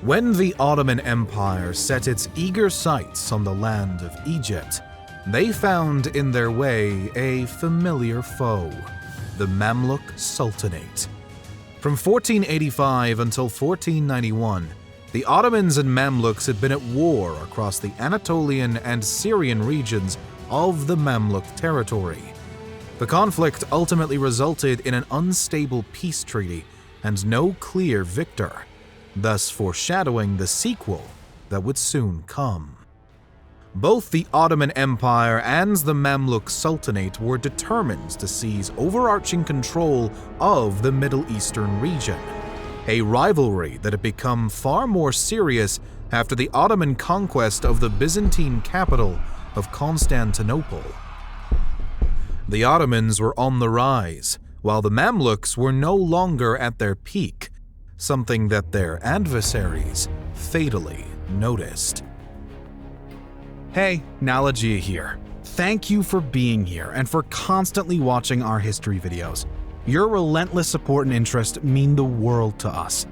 When the Ottoman Empire set its eager sights on the land of Egypt, they found in their way a familiar foe, the Mamluk Sultanate. From 1485 until 1491, the Ottomans and Mamluks had been at war across the Anatolian and Syrian regions of the Mamluk territory. The conflict ultimately resulted in an unstable peace treaty and no clear victor, thus foreshadowing the sequel that would soon come. Both the Ottoman Empire and the Mamluk Sultanate were determined to seize overarching control of the Middle Eastern region, a rivalry that had become far more serious after the Ottoman conquest of the Byzantine capital of Constantinople. The Ottomans were on the rise, while the Mamluks were no longer at their peak, something that their adversaries fatally noticed. Hey, Nikолай J here. Thank you for being here and for constantly watching our history videos. Your relentless support and interest mean the world to us.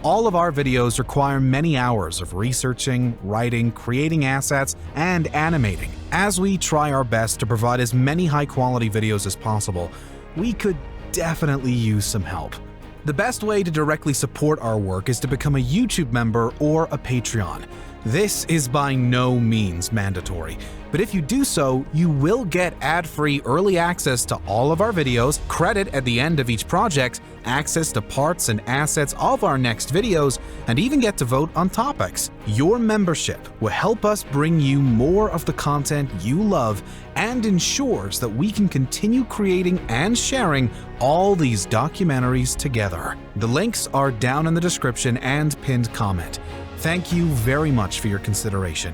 All of our videos require many hours of researching, writing, creating assets, and animating. As we try our best to provide as many high-quality videos as possible, we could definitely use some help. The best way to directly support our work is to become a YouTube member or a Patreon. This is by no means mandatory, but if you do so, you will get ad-free early access to all of our videos, credit at the end of each project, access to parts and assets of our next videos, and even get to vote on topics. Your membership will help us bring you more of the content you love and ensures that we can continue creating and sharing all these documentaries together. The links are down in the description and pinned comment. Thank you very much for your consideration.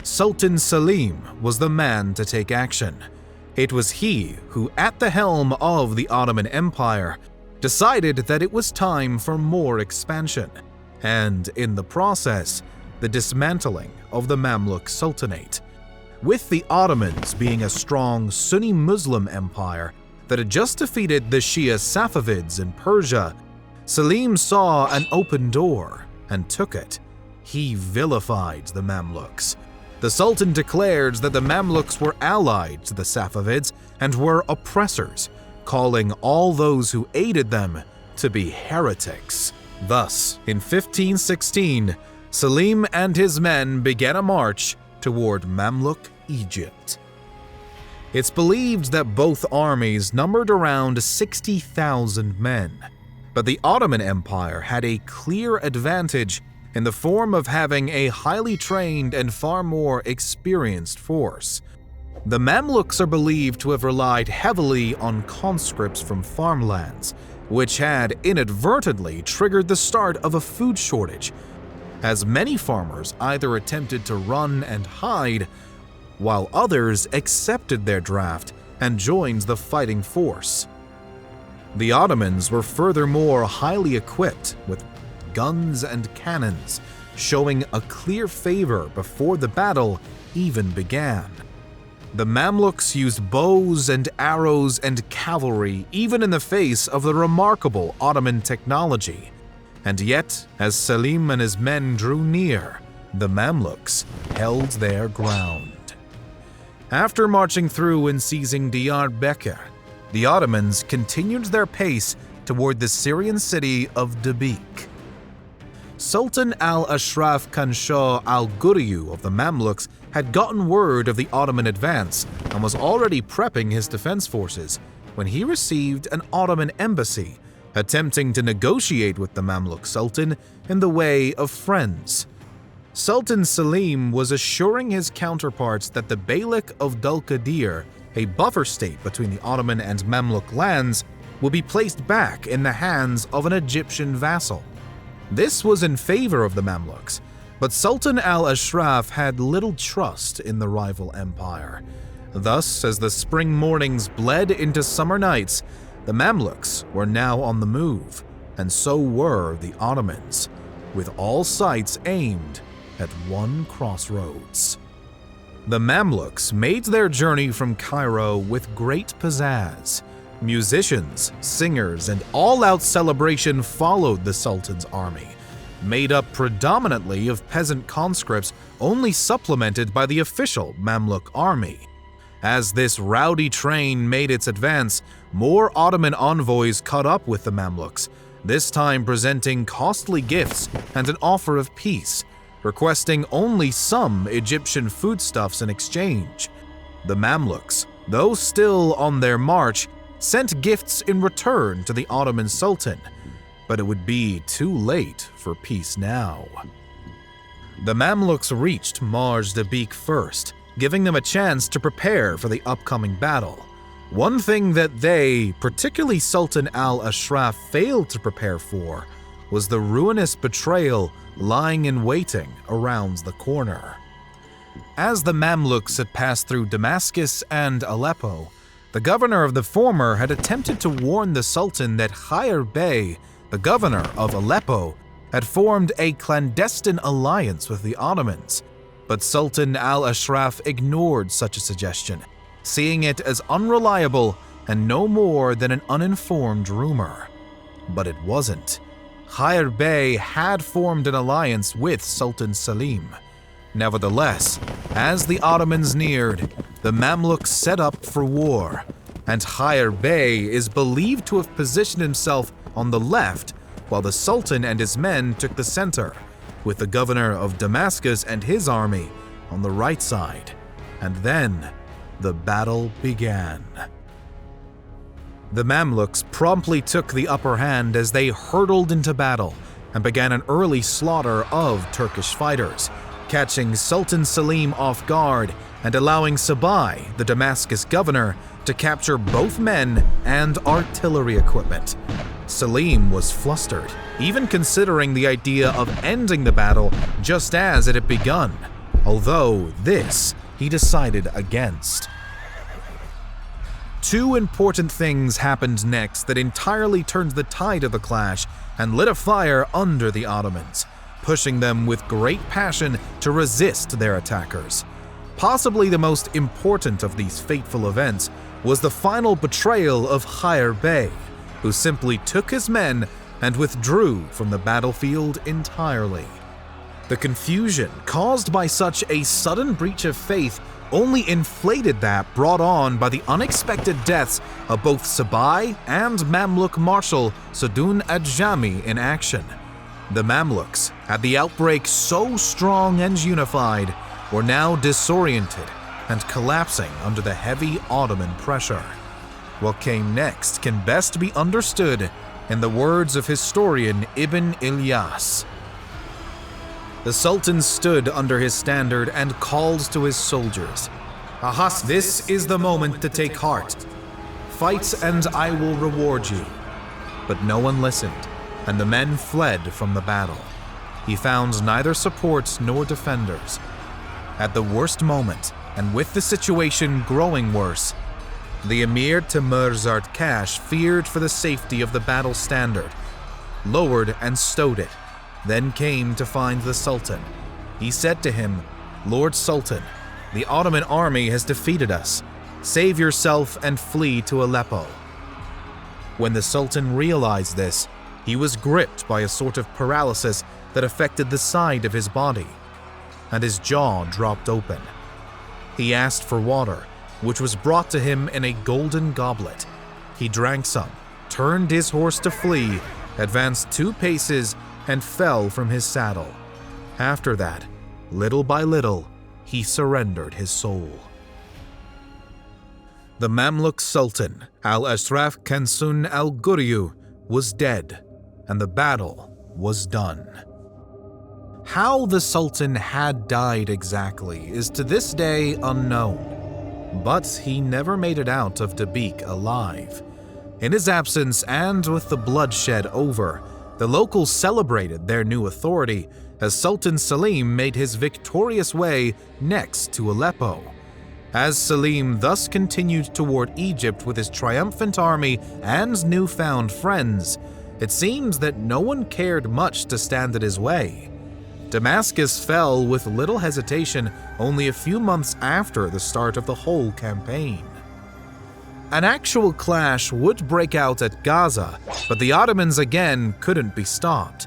Sultan Selim was the man to take action. It was he who, at the helm of the Ottoman Empire, decided that it was time for more expansion, and in the process, the dismantling of the Mamluk Sultanate. With the Ottomans being a strong Sunni Muslim empire that had just defeated the Shia Safavids in Persia, Selim saw an open door and took it. He vilified the Mamluks. The Sultan declared that the Mamluks were allied to the Safavids and were oppressors, calling all those who aided them to be heretics. Thus, in 1516, Selim and his men began a march toward Mamluk Egypt. It's believed that both armies numbered around 60,000 men. But the Ottoman Empire had a clear advantage in the form of having a highly trained and far more experienced force. The Mamluks are believed to have relied heavily on conscripts from farmlands, which had inadvertently triggered the start of a food shortage, as many farmers either attempted to run and hide, while others accepted their draft and joined the fighting force. The Ottomans were furthermore highly equipped with guns and cannons, showing a clear favor before the battle even began. The Mamluks used bows and arrows and cavalry even in the face of the remarkable Ottoman technology. And yet, as Selim and his men drew near, the Mamluks held their ground. After marching through and seizing Diyarbakir, the Ottomans continued their pace toward the Syrian city of Dabiq. Sultan al-Ashraf Khan Shah al-Ghuriyu of the Mamluks had gotten word of the Ottoman advance and was already prepping his defense forces when he received an Ottoman embassy attempting to negotiate with the Mamluk Sultan in the way of friends. Sultan Selim was assuring his counterparts that the Beylik of Dulkadir, a buffer state between the Ottoman and Mamluk lands, will be placed back in the hands of an Egyptian vassal. This was in favor of the Mamluks, but Sultan al-Ashraf had little trust in the rival empire. Thus, as the spring mornings bled into summer nights, the Mamluks were now on the move, and so were the Ottomans, with all sights aimed at one crossroads. The Mamluks made their journey from Cairo with great pizzazz, Musicians, singers, and all-out celebration followed the Sultan's army, made up predominantly of peasant conscripts only supplemented by the official Mamluk army. As this rowdy train made its advance, more Ottoman envoys caught up with the Mamluks, this time presenting costly gifts and an offer of peace, requesting only some Egyptian foodstuffs in exchange. The Mamluks, though still on their march, sent gifts in return to the Ottoman Sultan, but it would be too late for peace now. The Mamluks reached Marj Dabiq first, giving them a chance to prepare for the upcoming battle. One thing that they, particularly Sultan al-Ashraf, failed to prepare for was the ruinous betrayal lying in waiting around the corner. As the Mamluks had passed through Damascus and Aleppo, the governor of the former had attempted to warn the Sultan that Khair Bey, the governor of Aleppo, had formed a clandestine alliance with the Ottomans, but Sultan al-Ashraf ignored such a suggestion, seeing it as unreliable and no more than an uninformed rumor. But it wasn't. Khair Bey had formed an alliance with Sultan Selim. Nevertheless, as the Ottomans neared, the Mamluks set up for war, and Khair Bey is believed to have positioned himself on the left while the Sultan and his men took the center, with the governor of Damascus and his army on the right side. And then the battle began. The Mamluks promptly took the upper hand as they hurtled into battle and began an early slaughter of Turkish fighters, catching Sultan Selim off guard and allowing Sabai, the Damascus governor, to capture both men and artillery equipment. Selim was flustered, even considering the idea of ending the battle just as it had begun, although this he decided against. Two important things happened next that entirely turned the tide of the clash and lit a fire under the Ottomans, pushing them with great passion to resist their attackers. Possibly the most important of these fateful events was the final betrayal of Khair Bey, who simply took his men and withdrew from the battlefield entirely. The confusion caused by such a sudden breach of faith only inflated that brought on by the unexpected deaths of both Sabai and Mamluk Marshal Sadun ad-Jami in action. The Mamluks, at the outbreak so strong and unified, were now disoriented and collapsing under the heavy Ottoman pressure. What came next can best be understood in the words of historian Ibn Ilyas. The Sultan stood under his standard and called to his soldiers, "Ahas, this is the moment to take heart. Fight and I will reward you." But no one listened, and the men fled from the battle. He found neither support nor defenders. At the worst moment, and with the situation growing worse, the Emir Timur Zardkash feared for the safety of the battle standard, lowered and stowed it, then came to find the Sultan. He said to him, "Lord Sultan, the Ottoman army has defeated us. Save yourself and flee to Aleppo." When the Sultan realized this, he was gripped by a sort of paralysis that affected the side of his body, and his jaw dropped open. He asked for water, which was brought to him in a golden goblet. He drank some, turned his horse to flee, advanced 2 paces, and fell from his saddle. After that, little by little, he surrendered his soul. The Mamluk Sultan, al-Ashraf Kansun al-Guryu, was dead, and the battle was done. How the Sultan had died exactly is to this day unknown, but he never made it out of Dabiq alive. In his absence and with the bloodshed over, the locals celebrated their new authority as Sultan Selim made his victorious way next to Aleppo. As Selim thus continued toward Egypt with his triumphant army and newfound friends, it seems that no one cared much to stand in his way. Damascus fell with little hesitation only a few months after the start of the whole campaign. An actual clash would break out at Gaza, but the Ottomans again couldn't be stopped.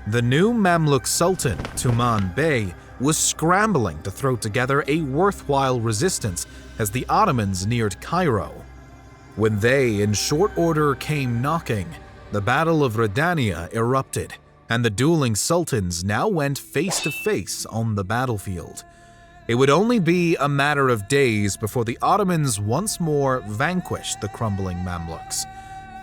The new Mamluk Sultan, Tuman Bey, was scrambling to throw together a worthwhile resistance as the Ottomans neared Cairo. When they, in short order, came knocking, the Battle of Radania erupted, and the dueling sultans now went face to face on the battlefield. It would only be a matter of days before the Ottomans once more vanquished the crumbling Mamluks.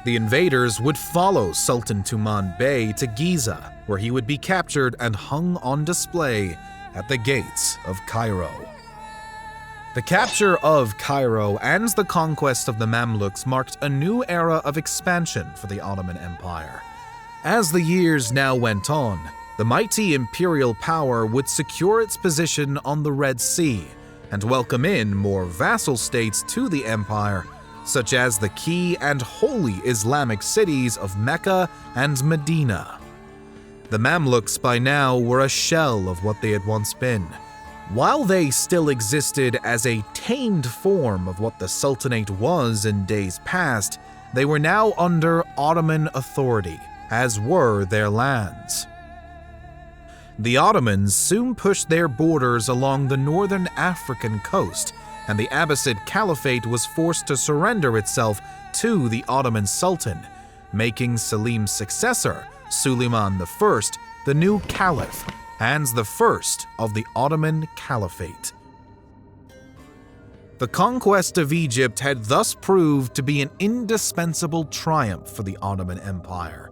The invaders would follow Sultan Tuman Bey to Giza, where he would be captured and hung on display at the gates of Cairo. The capture of Cairo and the conquest of the Mamluks marked a new era of expansion for the Ottoman Empire. As the years now went on, the mighty imperial power would secure its position on the Red Sea and welcome in more vassal states to the empire, such as the key and holy Islamic cities of Mecca and Medina. The Mamluks by now were a shell of what they had once been. While they still existed as a tamed form of what the Sultanate was in days past, they were now under Ottoman authority, as were their lands. The Ottomans soon pushed their borders along the northern African coast, and the Abbasid Caliphate was forced to surrender itself to the Ottoman Sultan, making Selim's successor, Suleiman I, the new Caliph, and the first of the Ottoman Caliphate. The conquest of Egypt had thus proved to be an indispensable triumph for the Ottoman Empire.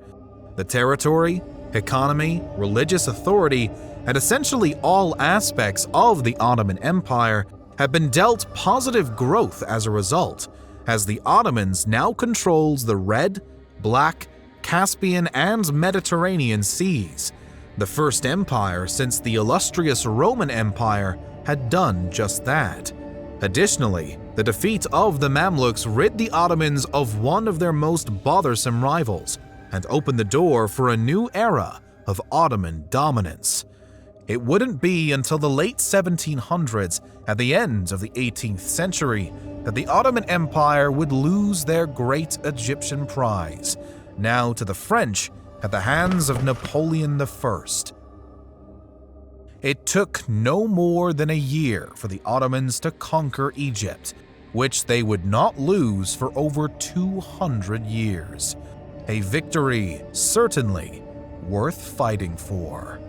The territory, economy, religious authority, and essentially all aspects of the Ottoman Empire have been dealt positive growth as a result, as the Ottomans now controls the Red, Black, Caspian, and Mediterranean seas, the first empire since the illustrious Roman Empire had done just that. Additionally, the defeat of the Mamluks rid the Ottomans of one of their most bothersome rivals, and opened the door for a new era of Ottoman dominance. It wouldn't be until the late 1700s, at the end of the 18th century, that the Ottoman Empire would lose their great Egyptian prize, now to the French at the hands of Napoleon I. It took no more than a year for the Ottomans to conquer Egypt, which they would not lose for over 200 years. A victory certainly worth fighting for.